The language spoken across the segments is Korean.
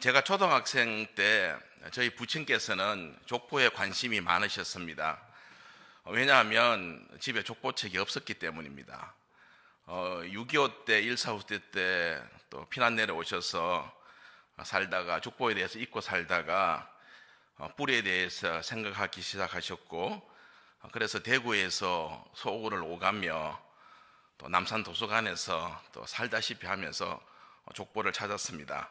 제가 초등학생 때 저희 부친께서는 족보에 관심이 많으셨습니다. 왜냐하면 집에 족보책이 없었기 때문입니다. 6.25 때, 1.4 때 또 피난 내려오셔서 살다가 족보에 대해서 잊고 살다가 뿌리에 대해서 생각하기 시작하셨고, 그래서 대구에서 서울을 오가며 또 남산 도서관에서 또 살다시피 하면서 족보를 찾았습니다.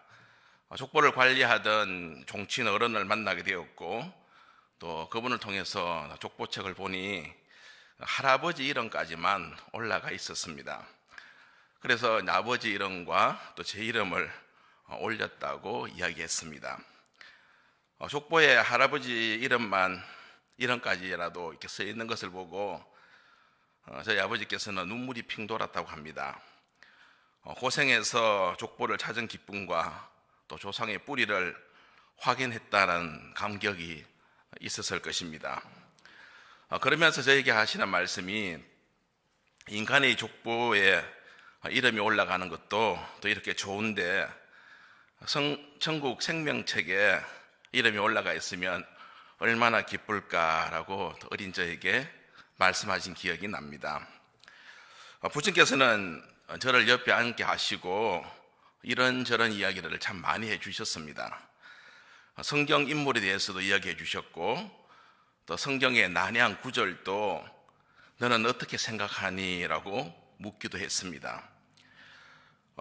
족보를 관리하던 종친 어른을 만나게 되었고, 또 그분을 통해서 족보책을 보니 할아버지 이름까지만 올라가 있었습니다. 그래서 아버지 이름과 또 제 이름을 올렸다고 이야기했습니다. 족보에 할아버지 이름까지라도 이렇게 써 있는 것을 보고 저희 아버지께서는 눈물이 핑 돌았다고 합니다. 고생해서 족보를 찾은 기쁨과 또 조상의 뿌리를 확인했다는 감격이 있었을 것입니다. 그러면서 저에게 하시는 말씀이, 인간의 족보에 이름이 올라가는 것도 또 이렇게 좋은데 천국 생명책에 이름이 올라가 있으면 얼마나 기쁠까라고 어린 저에게 말씀하신 기억이 납니다. 부친께서는 저를 옆에 앉게 하시고 이런저런 이야기를 참 많이 해주셨습니다. 성경 인물에 대해서도 이야기해 주셨고, 또 성경의 난해한 구절도 너는 어떻게 생각하니? 라고 묻기도 했습니다.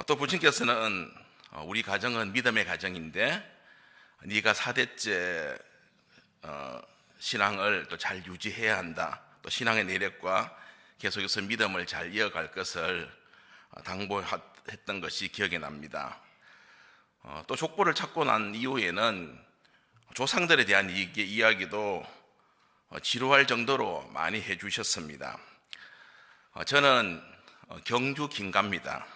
또 부친께서는 우리 가정은 믿음의 가정인데 네가 4대째 신앙을 또 잘 유지해야 한다, 또 신앙의 내력과 계속해서 믿음을 잘 이어갈 것을 당부했던 것이 기억이 납니다. 또 족보를 찾고 난 이후에는 조상들에 대한 이야기도 지루할 정도로 많이 해주셨습니다. 저는 경주 김가입니다.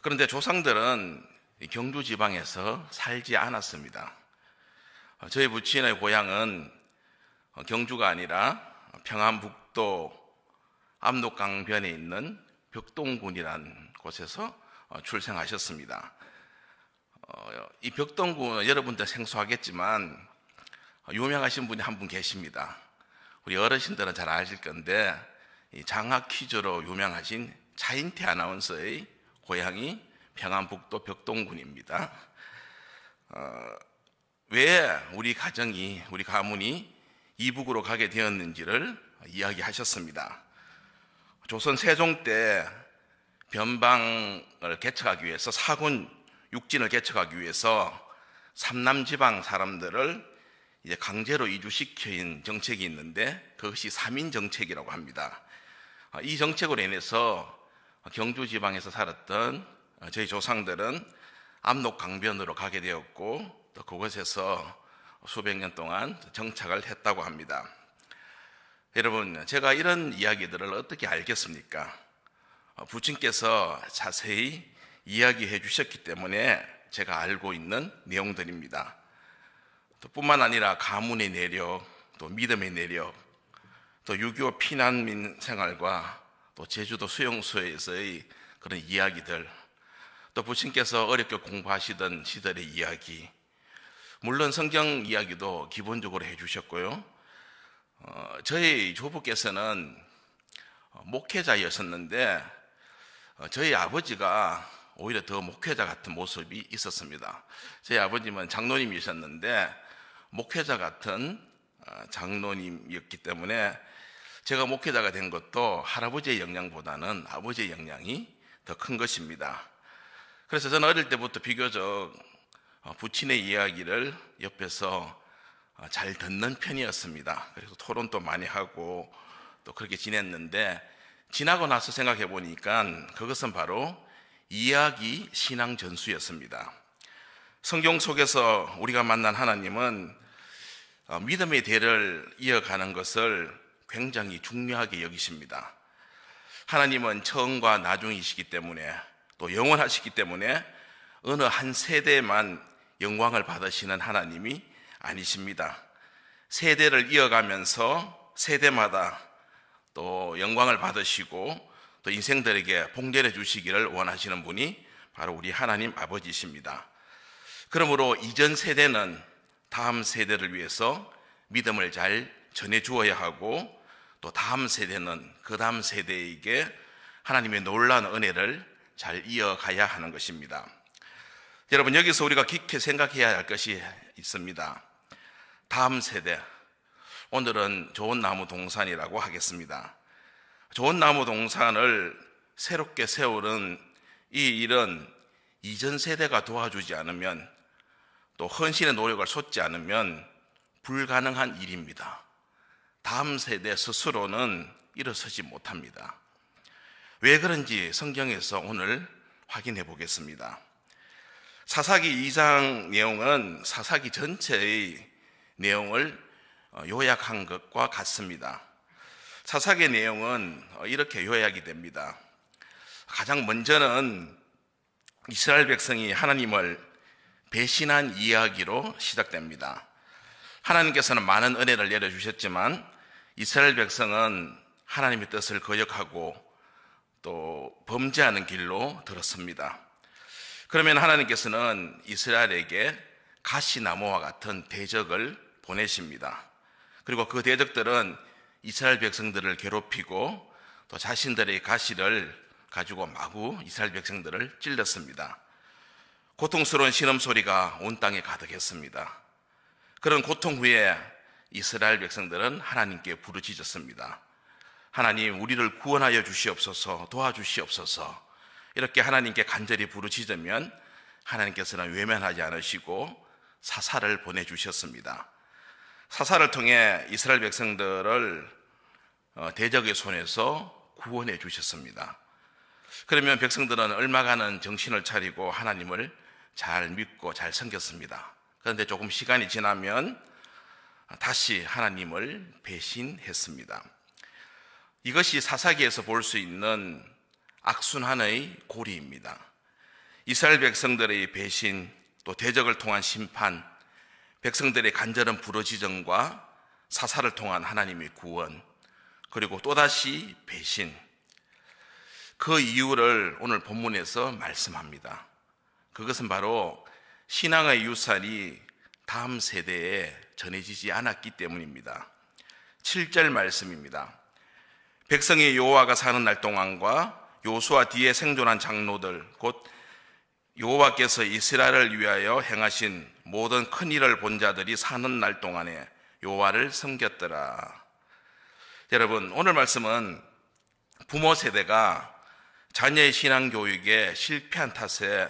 그런데 조상들은 경주 지방에서 살지 않았습니다. 저희 부친의 고향은 경주가 아니라 평안북도 압록강변에 있는 벽동군이라는 곳에서 출생하셨습니다. 이 벽동군은 여러분들 생소하겠지만 유명하신 분이 한 분 계십니다. 우리 어르신들은 잘 아실 건데, 이 장학 퀴즈로 유명하신 차인태 아나운서의 고향이 평안북도 벽동군입니다. 왜 우리 가문이 이북으로 가게 되었는지를 이야기하셨습니다. 조선 세종 때 변방을 개척하기 위해서, 사군 육진을 개척하기 위해서 삼남지방 사람들을 이제 강제로 이주시킨 정책이 있는데, 그것이 3인 정책이라고 합니다. 이 정책으로 인해서 경주 지방에서 살았던 저희 조상들은 압록강변으로 가게 되었고, 또 그곳에서 수백 년 동안 정착을 했다고 합니다. 여러분, 제가 이런 이야기들을 어떻게 알겠습니까? 부친께서 자세히 이야기해 주셨기 때문에 제가 알고 있는 내용들입니다. 또 뿐만 아니라 가문의 내력, 또 믿음의 내력, 또 6.25 피난민 생활과 또 제주도 수용소에서의 그런 이야기들, 또 부친께서 어렵게 공부하시던 시절의 이야기, 물론 성경 이야기도 기본적으로 해주셨고요. 저희 조부께서는 목회자였었는데 저희 아버지가 오히려 더 목회자 같은 모습이 있었습니다. 저희 아버님은 장로님이셨는데 목회자 같은 장로님이었기 때문에 제가 목회자가 된 것도 할아버지의 영향보다는 아버지의 영향이 더 큰 것입니다. 그래서 저는 어릴 때부터 비교적 부친의 이야기를 옆에서 잘 듣는 편이었습니다. 그래서 토론도 많이 하고 또 그렇게 지냈는데, 지나고 나서 생각해 보니까 그것은 바로 이야기 신앙 전수였습니다. 성경 속에서 우리가 만난 하나님은 믿음의 대를 이어가는 것을 굉장히 중요하게 여기십니다. 하나님은 처음과 나중이시기 때문에, 또 영원하시기 때문에 어느 한 세대만 영광을 받으시는 하나님이 아니십니다. 세대를 이어가면서 세대마다 또 영광을 받으시고 또 인생들에게 복내려 주시기를 원하시는 분이 바로 우리 하나님 아버지십니다. 그러므로 이전 세대는 다음 세대를 위해서 믿음을 잘 전해 주어야 하고, 또 다음 세대는 그 다음 세대에게 하나님의 놀라운 은혜를 잘 이어가야 하는 것입니다. 여러분, 여기서 우리가 깊게 생각해야 할 것이 있습니다. 다음 세대, 오늘은 좋은 나무 동산이라고 하겠습니다. 좋은 나무 동산을 새롭게 세우는 이 일은 이전 세대가 도와주지 않으면, 또 헌신의 노력을 쏟지 않으면 불가능한 일입니다. 다음 세대 스스로는 일어서지 못합니다. 왜 그런지 성경에서 오늘 확인해 보겠습니다. 사사기 2장 내용은 사사기 전체의 내용을 요약한 것과 같습니다. 사사기의 내용은 이렇게 요약이 됩니다. 가장 먼저는 이스라엘 백성이 하나님을 배신한 이야기로 시작됩니다. 하나님께서는 많은 은혜를 내려주셨지만 이스라엘 백성은 하나님의 뜻을 거역하고 또 범죄하는 길로 들었습니다. 그러면 하나님께서는 이스라엘에게 가시나무와 같은 대적을 보내십니다. 그리고 그 대적들은 이스라엘 백성들을 괴롭히고 또 자신들의 가시를 가지고 마구 이스라엘 백성들을 찔렀습니다. 고통스러운 신음소리가 온 땅에 가득했습니다. 그런 고통 후에 이스라엘 백성들은 하나님께 부르짖었습니다. 하나님, 우리를 구원하여 주시옵소서, 도와주시옵소서. 이렇게 하나님께 간절히 부르짖으면 하나님께서는 외면하지 않으시고 사사를 보내주셨습니다. 사사를 통해 이스라엘 백성들을 대적의 손에서 구원해 주셨습니다. 그러면 백성들은 얼마간은 정신을 차리고 하나님을 잘 믿고 잘 섬겼습니다. 그런데 조금 시간이 지나면 다시 하나님을 배신했습니다. 이것이 사사기에서 볼 수 있는 악순환의 고리입니다. 이스라엘 백성들의 배신, 또 대적을 통한 심판, 백성들의 간절한 부르짖음과 사사를 통한 하나님의 구원, 그리고 또다시 배신, 그 이유를 오늘 본문에서 말씀합니다. 그것은 바로 신앙의 유산이 다음 세대에 전해지지 않았기 때문입니다. 7절 말씀입니다. 백성이 여호와가 사는 날 동안과 요수아 뒤에 생존한 장로들, 곧 여호와께서 이스라엘을 위하여 행하신 모든 큰 일을 본 자들이 사는 날 동안에 여호와를 섬겼더라. 여러분, 오늘 말씀은 부모 세대가 자녀의 신앙 교육에 실패한 탓에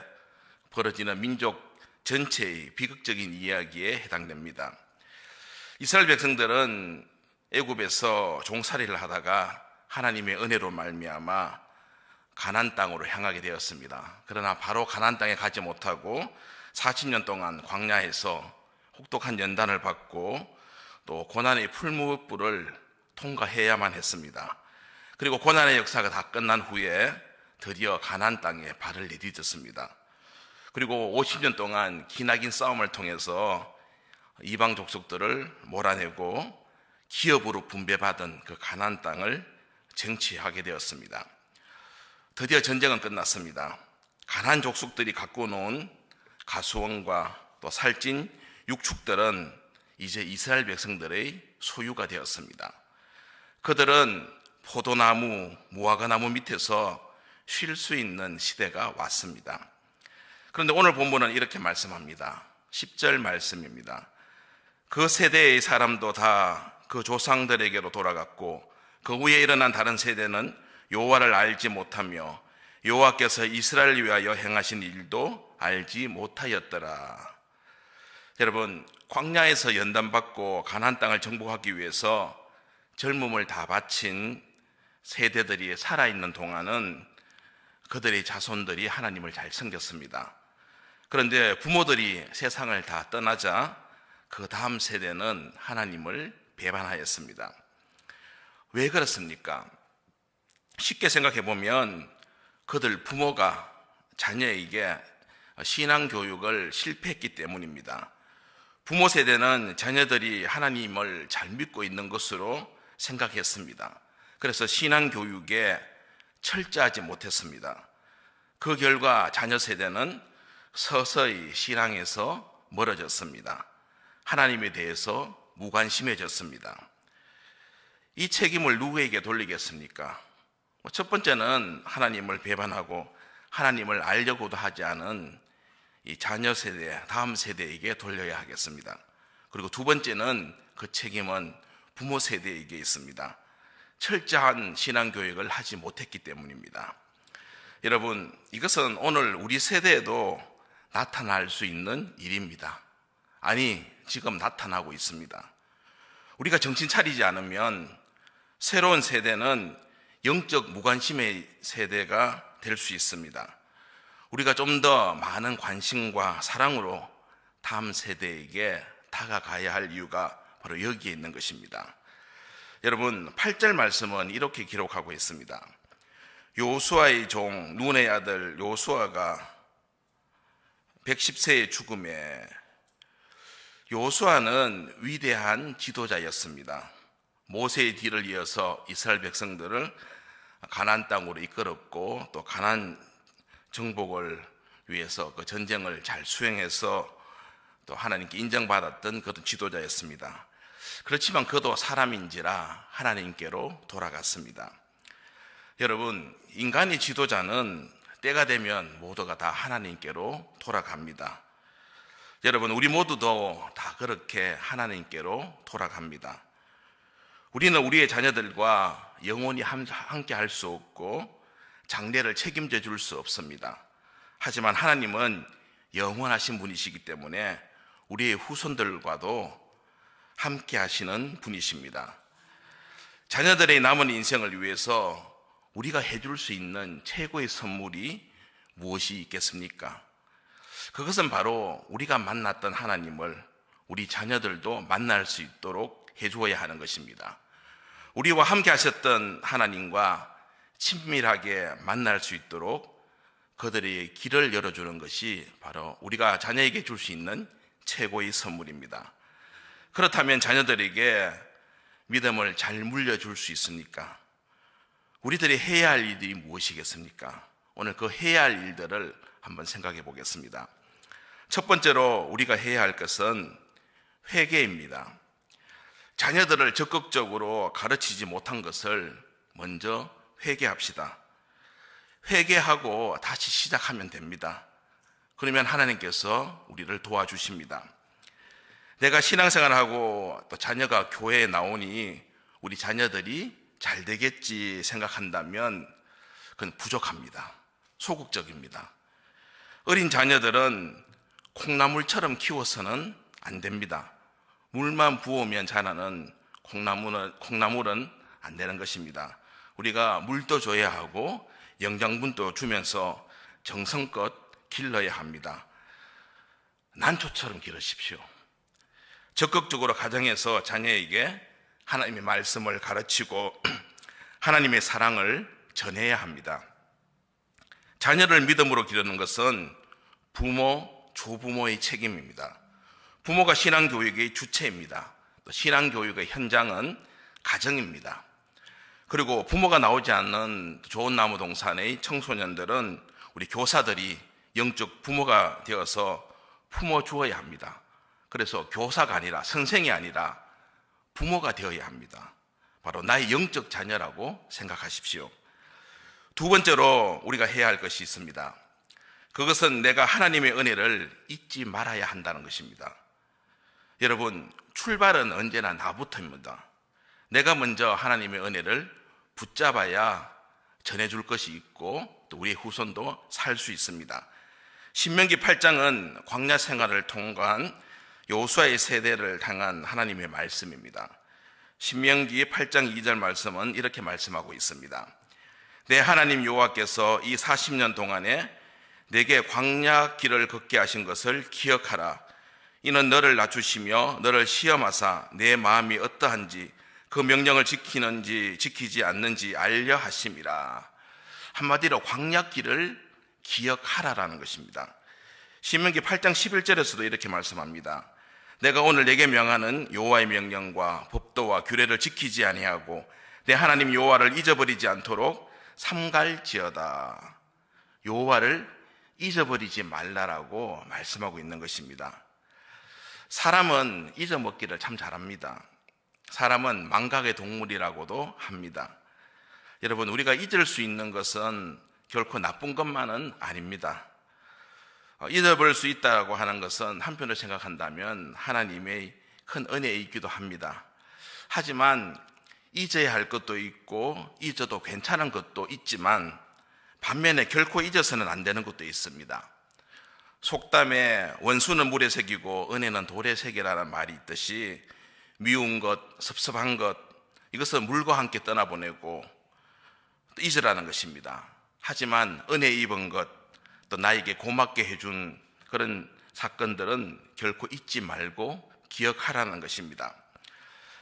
벌어지는 민족 전체의 비극적인 이야기에 해당됩니다. 이스라엘 백성들은 애굽에서 종살이를 하다가 하나님의 은혜로 말미암아 가나안 땅으로 향하게 되었습니다. 그러나 바로 가나안 땅에 가지 못하고 40년 동안 광야에서 혹독한 연단을 받고 또 고난의 풀무불을 통과해야만 했습니다. 그리고 고난의 역사가 다 끝난 후에 드디어 가나안 땅에 발을 내딛었습니다. 그리고 50년 동안 기나긴 싸움을 통해서 이방 족속들을 몰아내고 기업으로 분배받은 그 가나안 땅을 쟁취하게 되었습니다. 드디어 전쟁은 끝났습니다. 가나안 족속들이 갖고 놓은 가수원과 또 살찐 육축들은 이제 이스라엘 백성들의 소유가 되었습니다. 그들은 포도나무, 무화과나무 밑에서 쉴 수 있는 시대가 왔습니다. 그런데 오늘 본문은 이렇게 말씀합니다. 10절 말씀입니다. 그 세대의 사람도 다 그 조상들에게로 돌아갔고 그 후에 일어난 다른 세대는 여호와를 알지 못하며 여호와께서 이스라엘을 위하여 행하신 일도 알지 못하였더라. 여러분, 광야에서 연단받고 가나안 땅을 정복하기 위해서 젊음을 다 바친 세대들이 살아있는 동안은 그들의 자손들이 하나님을 잘 섬겼습니다. 그런데 부모들이 세상을 다 떠나자 그 다음 세대는 하나님을 배반하였습니다. 왜 그렇습니까? 쉽게 생각해 보면 그들 부모가 자녀에게 신앙 교육을 실패했기 때문입니다. 부모 세대는 자녀들이 하나님을 잘 믿고 있는 것으로 생각했습니다. 그래서 신앙 교육에 철저하지 못했습니다. 그 결과 자녀 세대는 서서히 신앙에서 멀어졌습니다. 하나님에 대해서 무관심해졌습니다. 이 책임을 누구에게 돌리겠습니까? 첫 번째는 하나님을 배반하고 하나님을 알려고도 하지 않은 이 자녀 세대, 다음 세대에게 돌려야 하겠습니다. 그리고 두 번째는 그 책임은 부모 세대에게 있습니다. 철저한 신앙교육을 하지 못했기 때문입니다. 여러분, 이것은 오늘 우리 세대에도 나타날 수 있는 일입니다. 아니, 지금 나타나고 있습니다. 우리가 정신 차리지 않으면 새로운 세대는 영적 무관심의 세대가 될 수 있습니다. 우리가 좀 더 많은 관심과 사랑으로 다음 세대에게 다가가야 할 이유가 바로 여기에 있는 것입니다. 여러분, 8절 말씀은 이렇게 기록하고 있습니다. 요수아의 종 눈의 아들 요수아가 110세의 죽음에, 요수아는 위대한 지도자였습니다. 모세의 뒤를 이어서 이스라엘 백성들을 가나안 땅으로 이끌었고, 또 가나안 정복을 위해서 그 전쟁을 잘 수행해서 또 하나님께 인정받았던 그런 지도자였습니다. 그렇지만 그도 사람인지라 하나님께로 돌아갔습니다. 여러분, 인간의 지도자는 때가 되면 모두가 다 하나님께로 돌아갑니다. 여러분, 우리 모두도 다 그렇게 하나님께로 돌아갑니다. 우리는 우리의 자녀들과 영원히 함께 할 수 없고 장래를 책임져 줄 수 없습니다. 하지만 하나님은 영원하신 분이시기 때문에 우리의 후손들과도 함께 하시는 분이십니다. 자녀들의 남은 인생을 위해서 우리가 해줄 수 있는 최고의 선물이 무엇이 있겠습니까? 그것은 바로 우리가 만났던 하나님을 우리 자녀들도 만날 수 있도록 해주어야 하는 것입니다. 우리와 함께 하셨던 하나님과 친밀하게 만날 수 있도록 그들의 길을 열어주는 것이 바로 우리가 자녀에게 줄 수 있는 최고의 선물입니다. 그렇다면 자녀들에게 믿음을 잘 물려줄 수 있습니까? 우리들이 해야 할 일들이 무엇이겠습니까? 오늘 그 해야 할 일들을 한번 생각해 보겠습니다. 첫 번째로 우리가 해야 할 것은 회개입니다. 자녀들을 적극적으로 가르치지 못한 것을 먼저 회개합시다. 회개하고 다시 시작하면 됩니다. 그러면 하나님께서 우리를 도와주십니다. 내가 신앙생활하고 또 자녀가 교회에 나오니 우리 자녀들이 잘 되겠지 생각한다면 그건 부족합니다. 소극적입니다. 어린 자녀들은 콩나물처럼 키워서는 안 됩니다. 물만 부으면 자라는 콩나물은 안 되는 것입니다. 우리가 물도 줘야 하고 영양분도 주면서 정성껏 길러야 합니다. 난초처럼 기르십시오. 적극적으로 가정에서 자녀에게 하나님의 말씀을 가르치고 하나님의 사랑을 전해야 합니다. 자녀를 믿음으로 기르는 것은 부모, 조부모의 책임입니다. 부모가 신앙교육의 주체입니다. 또 신앙교육의 현장은 가정입니다. 그리고 부모가 나오지 않는 좋은 나무 동산의 청소년들은 우리 교사들이 영적 부모가 되어서 품어 주어야 합니다. 그래서 교사가 아니라 선생이 아니라 부모가 되어야 합니다. 바로 나의 영적 자녀라고 생각하십시오. 두 번째로 우리가 해야 할 것이 있습니다. 그것은 내가 하나님의 은혜를 잊지 말아야 한다는 것입니다. 여러분, 출발은 언제나 나부터입니다. 내가 먼저 하나님의 은혜를 붙잡아야 전해줄 것이 있고 또 우리의 후손도 살 수 있습니다. 신명기 8장은 광야 생활을 통과한 요수아의 세대를 향한 하나님의 말씀입니다. 신명기 8장 2절 말씀은 이렇게 말씀하고 있습니다. 내 하나님 여호와께서 이 40년 동안에 내게 광야 길을 걷게 하신 것을 기억하라. 이는 너를 낮추시며 너를 시험하사 내 마음이 어떠한지 그 명령을 지키는지 지키지 않는지 알려 하심이라. 한마디로 광야길을 기억하라라는 것입니다. 신명기 8장 11절에서도 이렇게 말씀합니다. 내가 오늘 내게 명하는 여호와의 명령과 법도와 규례를 지키지 아니하고 내 하나님 여호와를 잊어버리지 않도록 삼갈지어다. 여호와를 잊어버리지 말라라고 말씀하고 있는 것입니다. 사람은 잊어먹기를 참 잘합니다. 사람은 망각의 동물이라고도 합니다. 여러분, 우리가 잊을 수 있는 것은 결코 나쁜 것만은 아닙니다. 잊어버릴 수 있다고 하는 것은 한편으로 생각한다면 하나님의 큰 은혜이기도 합니다. 하지만 잊어야 할 것도 있고 잊어도 괜찮은 것도 있지만 반면에 결코 잊어서는 안 되는 것도 있습니다. 속담에 원수는 물에 새기고 은혜는 돌에 새기라는 말이 있듯이 미운 것, 섭섭한 것, 이것은 물과 함께 떠나보내고 잊으라는 것입니다. 하지만 은혜 입은 것, 또 나에게 고맙게 해준 그런 사건들은 결코 잊지 말고 기억하라는 것입니다.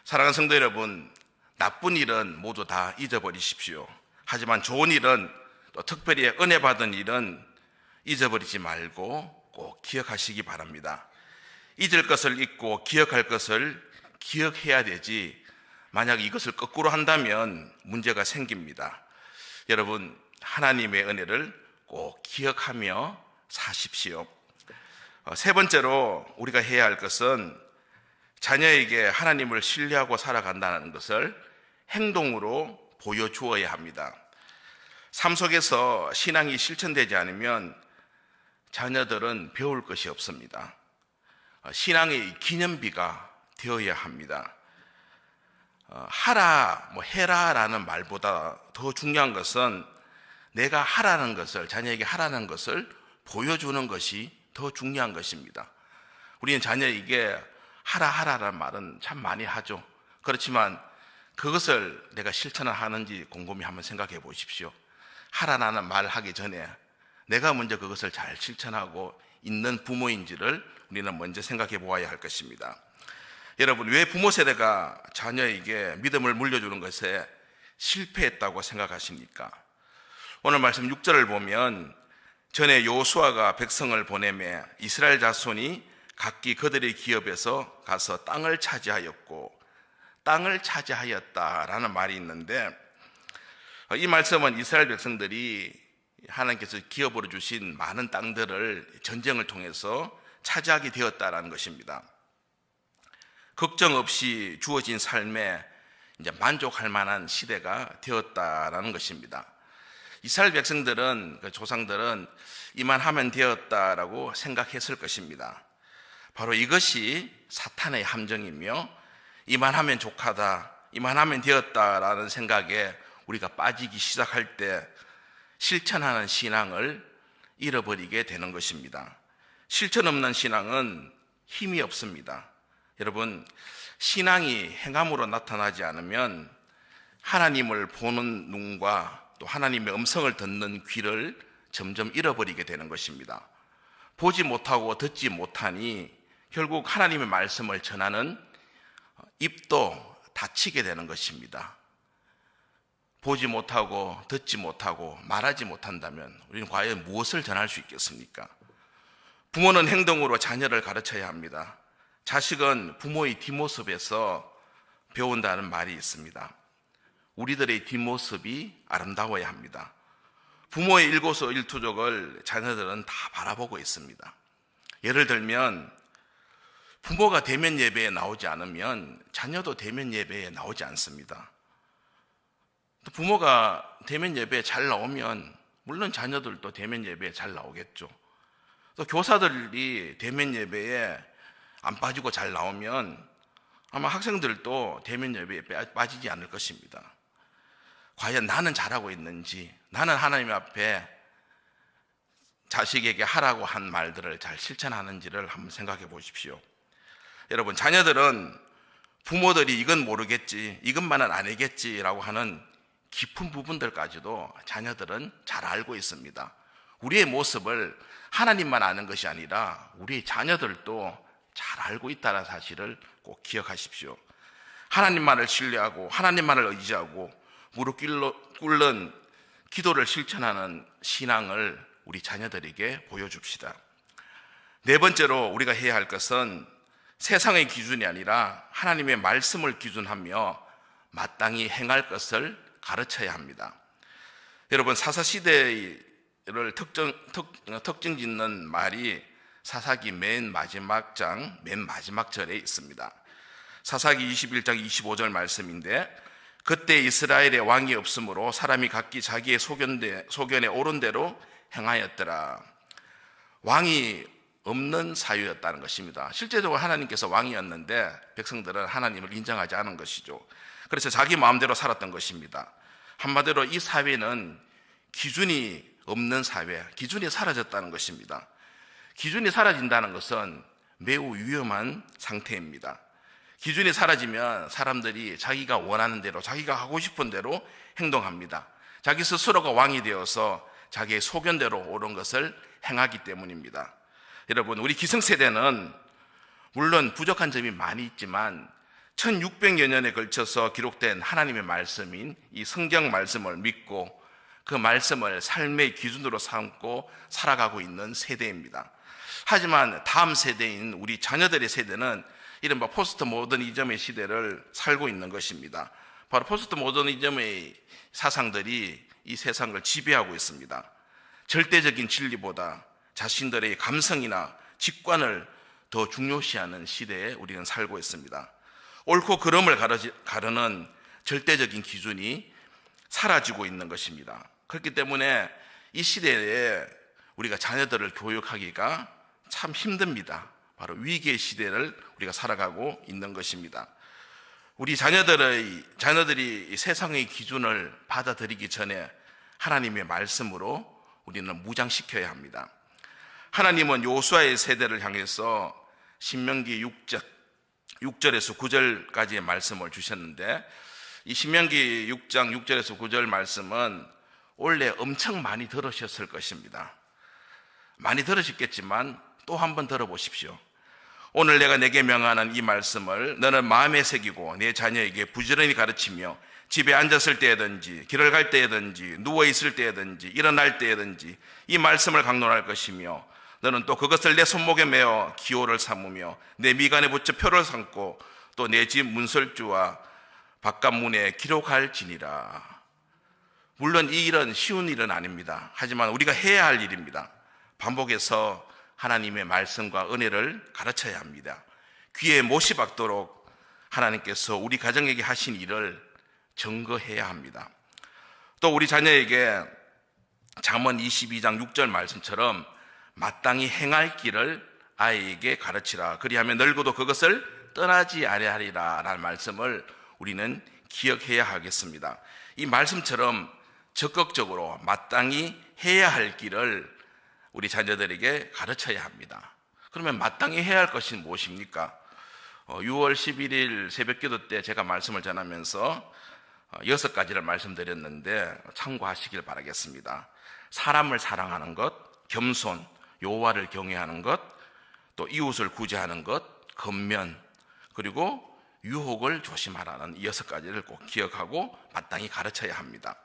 사랑하는 성도 여러분, 나쁜 일은 모두 다 잊어버리십시오. 하지만 좋은 일은, 또 특별히 은혜 받은 일은 잊어버리지 말고 꼭 기억하시기 바랍니다. 잊을 것을 잊고 기억할 것을 기억해야 되지, 만약 이것을 거꾸로 한다면 문제가 생깁니다. 여러분, 하나님의 은혜를 꼭 기억하며 사십시오. 세 번째로 우리가 해야 할 것은 자녀에게 하나님을 신뢰하고 살아간다는 것을 행동으로 보여주어야 합니다. 삶 속에서 신앙이 실천되지 않으면 자녀들은 배울 것이 없습니다. 신앙의 기념비가 되어야 합니다. 하라, 해라라는 말보다 더 중요한 것은 내가 하라는 것을, 자녀에게 하라는 것을 보여주는 것이 더 중요한 것입니다. 우리는 자녀에게 하라라는 말은 참 많이 하죠. 그렇지만 그것을 내가 실천을 하는지 곰곰이 한번 생각해 보십시오. 하라라는 말을 하기 전에 내가 먼저 그것을 잘 실천하고 있는 부모인지를 우리는 먼저 생각해 보아야 할 것입니다. 여러분, 왜 부모 세대가 자녀에게 믿음을 물려주는 것에 실패했다고 생각하십니까? 오늘 말씀 6절을 보면 전에 여호수아가 백성을 보내매 이스라엘 자손이 각기 그들의 기업에서 가서 땅을 차지하였고 땅을 차지하였다라는 말이 있는데, 이 말씀은 이스라엘 백성들이 하나님께서 기업으로 주신 많은 땅들을 전쟁을 통해서 차지하게 되었다라는 것입니다. 걱정 없이 주어진 삶에 이제 만족할 만한 시대가 되었다라는 것입니다. 이스라엘 백성들은, 그 조상들은 이만하면 되었다라고 생각했을 것입니다. 바로 이것이 사탄의 함정이며, 이만하면 족하다, 이만하면 되었다라는 생각에 우리가 빠지기 시작할 때 실천하는 신앙을 잃어버리게 되는 것입니다. 실천 없는 신앙은 힘이 없습니다. 여러분, 신앙이 행함으로 나타나지 않으면 하나님을 보는 눈과 또 하나님의 음성을 듣는 귀를 점점 잃어버리게 되는 것입니다. 보지 못하고 듣지 못하니 결국 하나님의 말씀을 전하는 입도 닫히게 되는 것입니다. 보지 못하고 듣지 못하고 말하지 못한다면 우리는 과연 무엇을 전할 수 있겠습니까? 부모는 행동으로 자녀를 가르쳐야 합니다. 자식은 부모의 뒷모습에서 배운다는 말이 있습니다. 우리들의 뒷모습이 아름다워야 합니다. 부모의 일거수일투족을 자녀들은 다 바라보고 있습니다. 예를 들면 부모가 대면 예배에 나오지 않으면 자녀도 대면 예배에 나오지 않습니다. 또 부모가 대면 예배에 잘 나오면 물론 자녀들도 대면 예배에 잘 나오겠죠. 또 교사들이 대면 예배에 안 빠지고 잘 나오면 아마 학생들도 대면 예배에 빠지지 않을 것입니다. 과연 나는 잘하고 있는지, 나는 하나님 앞에 자식에게 하라고 한 말들을 잘 실천하는지를 한번 생각해 보십시오. 여러분, 자녀들은 부모들이 이건 모르겠지, 이것만은 아니겠지라고 하는 깊은 부분들까지도 자녀들은 잘 알고 있습니다. 우리의 모습을 하나님만 아는 것이 아니라 우리의 자녀들도 잘 알고 있다는 사실을 꼭 기억하십시오. 하나님만을 신뢰하고 하나님만을 의지하고 무릎 꿇는 기도를 실천하는 신앙을 우리 자녀들에게 보여줍시다. 네 번째로 우리가 해야 할 것은 세상의 기준이 아니라 하나님의 말씀을 기준하며 마땅히 행할 것을 가르쳐야 합니다. 여러분, 사사시대의 특징 짓는 말이 사사기 맨 마지막 절에 있습니다. 사사기 21장 25절 말씀인데, 그때 이스라엘에 왕이 없으므로 사람이 각기 자기의 소견에 옳은 대로 행하였더라. 왕이 없는 사유였다는 것입니다. 실제적으로 하나님께서 왕이었는데 백성들은 하나님을 인정하지 않은 것이죠. 그래서 자기 마음대로 살았던 것입니다. 한마디로 이 사회는 기준이 없는 사회, 기준이 사라졌다는 것입니다. 기준이 사라진다는 것은 매우 위험한 상태입니다. 기준이 사라지면 사람들이 자기가 원하는 대로, 자기가 하고 싶은 대로 행동합니다. 자기 스스로가 왕이 되어서 자기의 소견대로 옳은 것을 행하기 때문입니다. 여러분, 우리 기성세대는 물론 부족한 점이 많이 있지만 1600여 년에 걸쳐서 기록된 하나님의 말씀인 이 성경 말씀을 믿고 그 말씀을 삶의 기준으로 삼고 살아가고 있는 세대입니다. 하지만 다음 세대인 우리 자녀들의 세대는 이른바 포스트 모더니즘의 시대를 살고 있는 것입니다. 바로 포스트 모더니즘의 사상들이 이 세상을 지배하고 있습니다. 절대적인 진리보다 자신들의 감성이나 직관을 더 중요시하는 시대에 우리는 살고 있습니다. 옳고 그름을 가르는 절대적인 기준이 사라지고 있는 것입니다. 그렇기 때문에 이 시대에 우리가 자녀들을 교육하기가 참 힘듭니다. 바로 위기의 시대를 우리가 살아가고 있는 것입니다. 우리 자녀들이 세상의 기준을 받아들이기 전에 하나님의 말씀으로 우리는 무장시켜야 합니다. 하나님은 요수아의 세대를 향해서 신명기 6절에서 9절까지의 말씀을 주셨는데, 이 신명기 6장 6절에서 9절 말씀은 원래 엄청 많이 들으셨을 것입니다. 많이 들으셨겠지만 또 한 번 들어보십시오. 오늘 내가 내게 명하는 이 말씀을 너는 마음에 새기고 내 자녀에게 부지런히 가르치며 집에 앉았을 때든지 길을 갈 때든지 누워있을 때든지 일어날 때든지 이 말씀을 강론할 것이며, 너는 또 그것을 내 손목에 메어 기호를 삼으며 내 미간에 붙여 표를 삼고 또 내 집 문설주와 바깥문에 기록할지니라. 물론 이 일은 쉬운 일은 아닙니다. 하지만 우리가 해야 할 일입니다. 반복해서 하나님의 말씀과 은혜를 가르쳐야 합니다. 귀에 못이 박도록 하나님께서 우리 가정에게 하신 일을 증거해야 합니다. 또 우리 자녀에게 잠언 22장 6절 말씀처럼 마땅히 행할 길을 아이에게 가르치라. 그리하면 늙어도 그것을 떠나지 아니하리라 라는 말씀을 우리는 기억해야 하겠습니다. 이 말씀처럼 적극적으로 마땅히 해야 할 길을 우리 자녀들에게 가르쳐야 합니다. 그러면 마땅히 해야 할 것이 무엇입니까? 6월 11일 새벽기도 때 제가 말씀을 전하면서 6가지를 말씀드렸는데 참고하시길 바라겠습니다. 사람을 사랑하는 것, 겸손, 여호와를 경외하는 것, 또 이웃을 구제하는 것, 근면, 그리고 유혹을 조심하라는 이 6가지를 꼭 기억하고 마땅히 가르쳐야 합니다.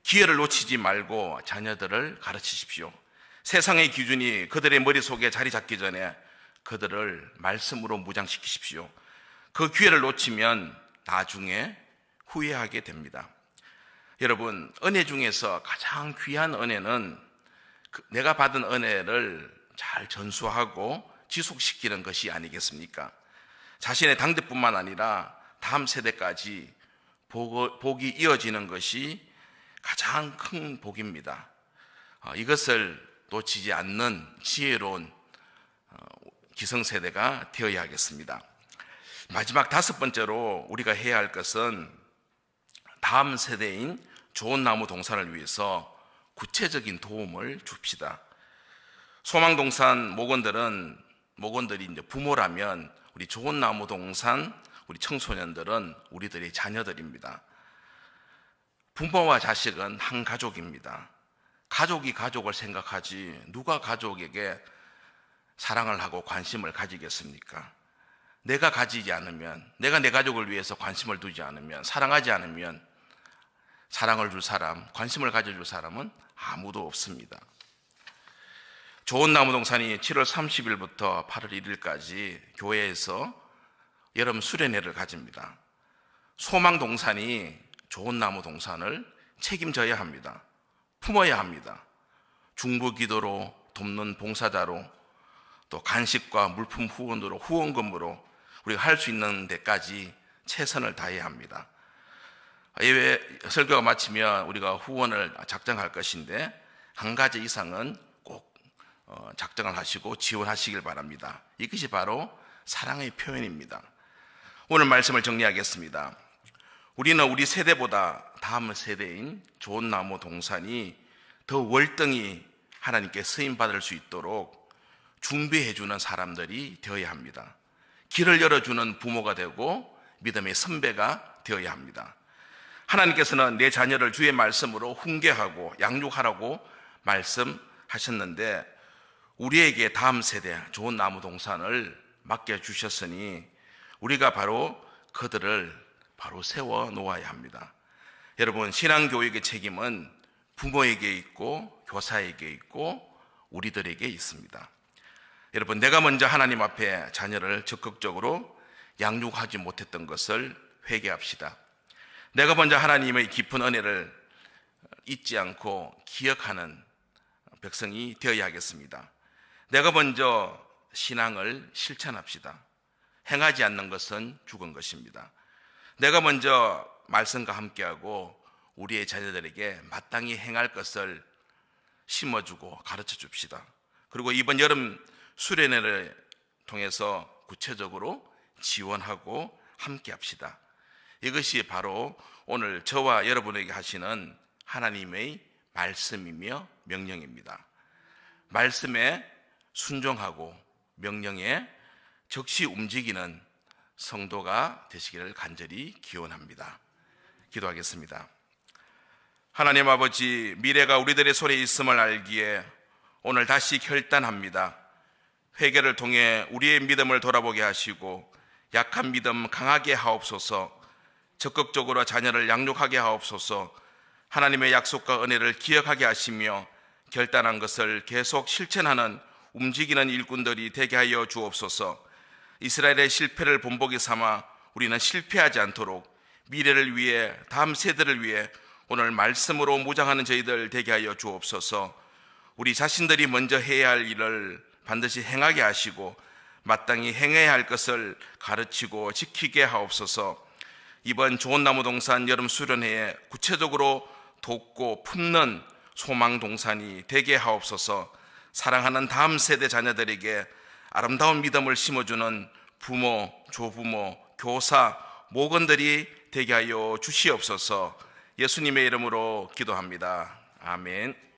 기회를 놓치지 말고 자녀들을 가르치십시오. 세상의 기준이 그들의 머릿속에 자리 잡기 전에 그들을 말씀으로 무장시키십시오. 그 기회를 놓치면 나중에 후회하게 됩니다. 여러분, 은혜 중에서 가장 귀한 은혜는 내가 받은 은혜를 잘 전수하고 지속시키는 것이 아니겠습니까? 자신의 당대뿐만 아니라 다음 세대까지 복이 이어지는 것이 가장 큰 복입니다. 이것을 놓치지 않는 지혜로운 기성세대가 되어야 하겠습니다. 마지막 5번째로 우리가 해야 할 것은 다음 세대인 좋은 나무 동산을 위해서 구체적인 도움을 줍시다. 소망동산 목원들이 이제 부모라면 우리 좋은 나무 동산 우리 청소년들은 우리들의 자녀들입니다. 부모와 자식은 한 가족입니다. 가족이 가족을 생각하지 누가 가족에게 사랑을 하고 관심을 가지겠습니까? 내가 가지지 않으면, 내가 내 가족을 위해서 관심을 두지 않으면, 사랑하지 않으면 사랑을 줄 사람, 관심을 가져줄 사람은 아무도 없습니다. 좋은 나무 동산이 7월 30일부터 8월 1일까지 교회에서 여름 수련회를 가집니다. 소망 동산이 좋은 나무 동산을 책임져야 합니다. 품어야 합니다. 중보기도로 돕는 봉사자로 또 간식과 물품 후원으로 후원금으로 우리가 할 수 있는 데까지 최선을 다해야 합니다. 예배 설교가 마치면 우리가 후원을 작정할 것인데 한 가지 이상은 꼭 작정을 하시고 지원하시길 바랍니다. 이것이 바로 사랑의 표현입니다. 오늘 말씀을 정리하겠습니다. 우리는 우리 세대보다 다음 세대인 좋은 나무 동산이 더 월등히 하나님께 쓰임받을 수 있도록 준비해주는 사람들이 되어야 합니다. 길을 열어주는 부모가 되고 믿음의 선배가 되어야 합니다. 하나님께서는 내 자녀를 주의 말씀으로 훈계하고 양육하라고 말씀하셨는데 우리에게 다음 세대 좋은 나무 동산을 맡겨주셨으니 우리가 바로 그들을 바로 세워 놓아야 합니다. 여러분, 신앙교육의 책임은 부모에게 있고 교사에게 있고 우리들에게 있습니다. 여러분, 내가 먼저 하나님 앞에 자녀를 적극적으로 양육하지 못했던 것을 회개합시다. 내가 먼저 하나님의 깊은 은혜를 잊지 않고 기억하는 백성이 되어야 하겠습니다. 내가 먼저 신앙을 실천합시다. 행하지 않는 것은 죽은 것입니다. 내가 먼저 말씀과 함께하고 우리의 자녀들에게 마땅히 행할 것을 심어주고 가르쳐 줍시다. 그리고 이번 여름 수련회를 통해서 구체적으로 지원하고 함께합시다. 이것이 바로 오늘 저와 여러분에게 하시는 하나님의 말씀이며 명령입니다. 말씀에 순종하고 명령에 적시 움직이는 성도가 되시기를 간절히 기원합니다. 기도하겠습니다. 하나님 아버지, 미래가 우리들의 손에 있음을 알기에 오늘 다시 결단합니다. 회개를 통해 우리의 믿음을 돌아보게 하시고 약한 믿음 강하게 하옵소서. 적극적으로 자녀를 양육하게 하옵소서. 하나님의 약속과 은혜를 기억하게 하시며 결단한 것을 계속 실천하는 움직이는 일꾼들이 되게 하여 주옵소서. 이스라엘의 실패를 본보기 삼아 우리는 실패하지 않도록 미래를 위해, 다음 세대를 위해 오늘 말씀으로 무장하는 저희들 되게 하여 주옵소서. 우리 자신들이 먼저 해야 할 일을 반드시 행하게 하시고 마땅히 행해야 할 것을 가르치고 지키게 하옵소서. 이번 좋은 나무 동산 여름 수련회에 구체적으로 돕고 품는 소망 동산이 되게 하옵소서. 사랑하는 다음 세대 자녀들에게 아름다운 믿음을 심어주는 부모, 조부모, 교사, 목원들이 되게 하여 주시옵소서. 예수님의 이름으로 기도합니다. 아멘.